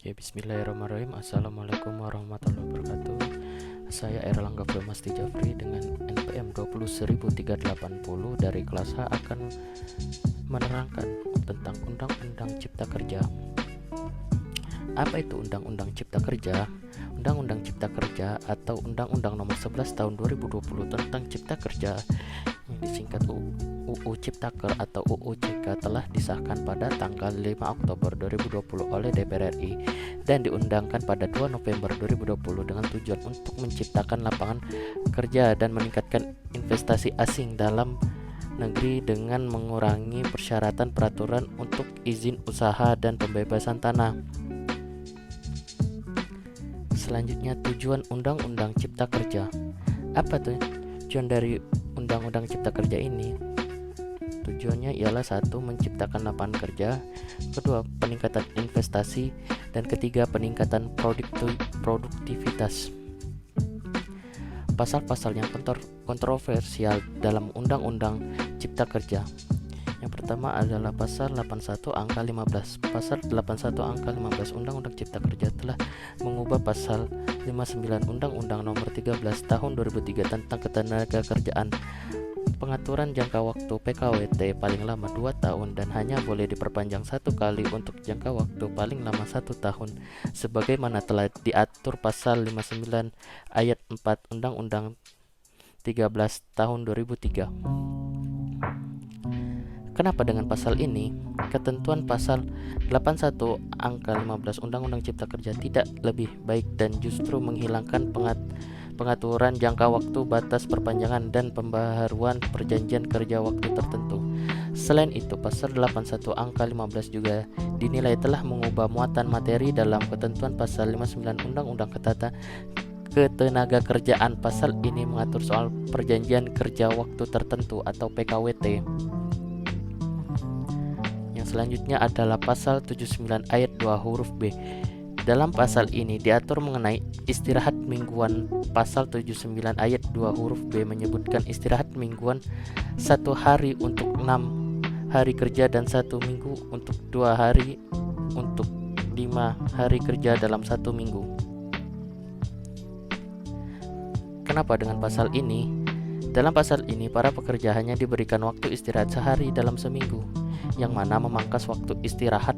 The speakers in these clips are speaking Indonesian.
Ya, bismillahirrahmanirrahim. Assalamualaikum warahmatullahi wabarakatuh. Saya Erlangga Firmasti Jafri dengan NPM 20380 dari kelas H akan menerangkan tentang Undang-Undang Cipta Kerja. Apa itu Undang-Undang Cipta Kerja? Undang-Undang Cipta Kerja atau Undang-Undang Nomor 11 Tahun 2020 tentang Cipta Kerja yang disingkat UU Ciptaker atau UU CK telah disahkan pada tanggal 5 Oktober 2020 oleh DPR RI dan diundangkan pada 2 November 2020 dengan tujuan untuk menciptakan lapangan kerja dan meningkatkan investasi asing dalam negeri dengan mengurangi persyaratan peraturan untuk izin usaha dan pembebasan tanah. Selanjutnya, tujuan Undang-Undang Cipta Kerja. Apa tujuan dari Undang-Undang Cipta Kerja ini? Tujuannya ialah satu, menciptakan lapangan kerja, kedua, peningkatan investasi, dan ketiga, peningkatan produktivitas. Pasal-pasal yang kontroversial dalam Undang-Undang Cipta Kerja. Yang pertama adalah pasal 81 angka 15. Pasal 81 angka 15 Undang-Undang Cipta Kerja telah mengubah pasal 59 Undang-Undang Nomor 13 Tahun 2003 tentang Ketenagakerjaan. Pengaturan jangka waktu PKWT paling lama 2 tahun dan hanya boleh diperpanjang 1 kali untuk jangka waktu paling lama 1 tahun sebagaimana telah diatur pasal 59 ayat 4 Undang-Undang 13 tahun 2003. Kenapa dengan pasal ini? Ketentuan pasal 81 angka 15 Undang-Undang Cipta Kerja tidak lebih baik dan justru menghilangkan pengaturan jangka waktu, batas perpanjangan, dan pembaharuan perjanjian kerja waktu tertentu. Selain itu, pasal 81 angka 15 juga dinilai telah mengubah muatan materi dalam ketentuan pasal 59 Undang-Undang Ketenagakerjaan. Pasal ini mengatur soal perjanjian kerja waktu tertentu atau PKWT. Yang selanjutnya adalah pasal 79 ayat 2 huruf B. Dalam pasal ini diatur mengenai istirahat mingguan. Pasal 79 ayat 2 huruf B menyebutkan istirahat mingguan 1 hari untuk 6 hari kerja dan 1 minggu untuk 2 hari untuk 5 hari kerja dalam 1 minggu. Kenapa dengan pasal ini? Dalam pasal ini para pekerja hanya diberikan waktu istirahat sehari dalam seminggu, yang mana memangkas waktu istirahat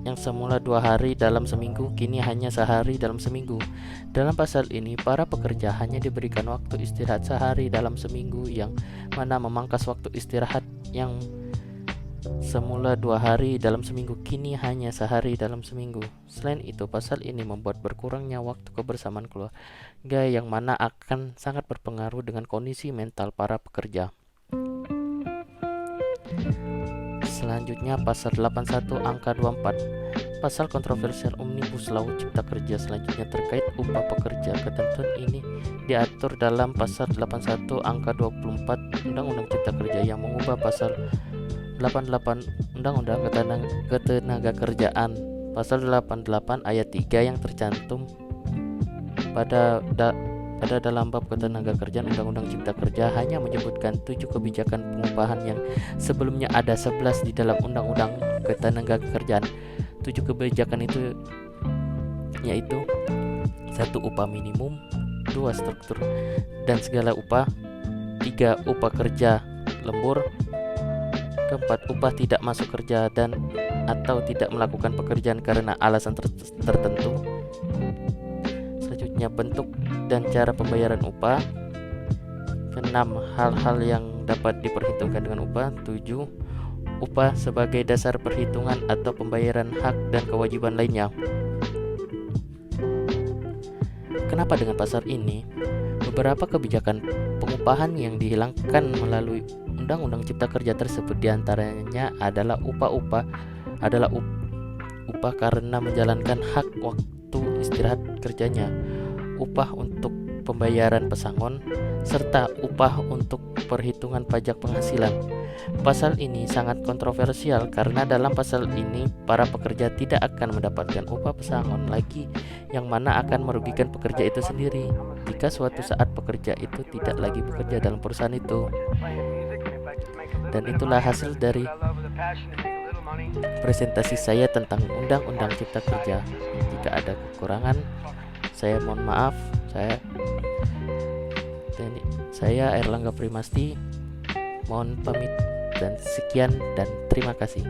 yang semula 2 hari dalam seminggu kini hanya sehari dalam seminggu. Dalam pasal ini para pekerja hanya diberikan waktu istirahat sehari dalam seminggu, yang mana memangkas waktu istirahat yang semula 2 hari dalam seminggu kini hanya sehari dalam seminggu. Selain itu, pasal ini membuat berkurangnya waktu kebersamaan keluarga, yang mana akan sangat berpengaruh dengan kondisi mental para pekerja. Selanjutnya pasal 81 angka 24. Pasal kontroversial Omnibus Law Cipta Kerja selanjutnya terkait upah pekerja. Ketentuan ini diatur dalam pasal 81 angka 24 Undang-Undang Cipta Kerja yang mengubah pasal 88 Undang-Undang Ketenagakerjaan. Pasal 88 ayat 3 yang tercantum pada dalam bab ketenagakerjaan Undang-Undang Cipta Kerja hanya menyebutkan 7 kebijakan pengupahan yang sebelumnya ada 11 di dalam Undang-Undang Ketenagakerjaan. 7 kebijakan itu yaitu 1. Upah minimum, 2. Struktur dan segala upah, 3. Upah kerja lembur, 4. Upah tidak masuk kerja dan atau tidak melakukan pekerjaan karena alasan tertentu. Selanjutnya, bentuk dan cara pembayaran upah. 6. Hal-hal yang dapat diperhitungkan dengan upah. 7. Upah sebagai dasar perhitungan atau pembayaran hak dan kewajiban lainnya. Kenapa dengan pasal ini? Beberapa kebijakan pengupahan yang dihilangkan melalui Undang-Undang Cipta Kerja tersebut diantaranya adalah upah karena menjalankan hak waktu istirahat kerjanya, upah untuk pembayaran pesangon, serta upah untuk perhitungan pajak penghasilan. Pasal ini sangat kontroversial karena dalam pasal ini para pekerja tidak akan mendapatkan upah pesangon lagi, yang mana akan merugikan pekerja itu sendiri jika suatu saat pekerja itu tidak lagi bekerja dalam perusahaan itu. Dan itulah hasil dari presentasi saya tentang Undang-Undang Cipta Kerja. Jika ada kekurangan, saya mohon maaf. Saya Erlangga Primasti mohon pamit dan sekian dan terima kasih.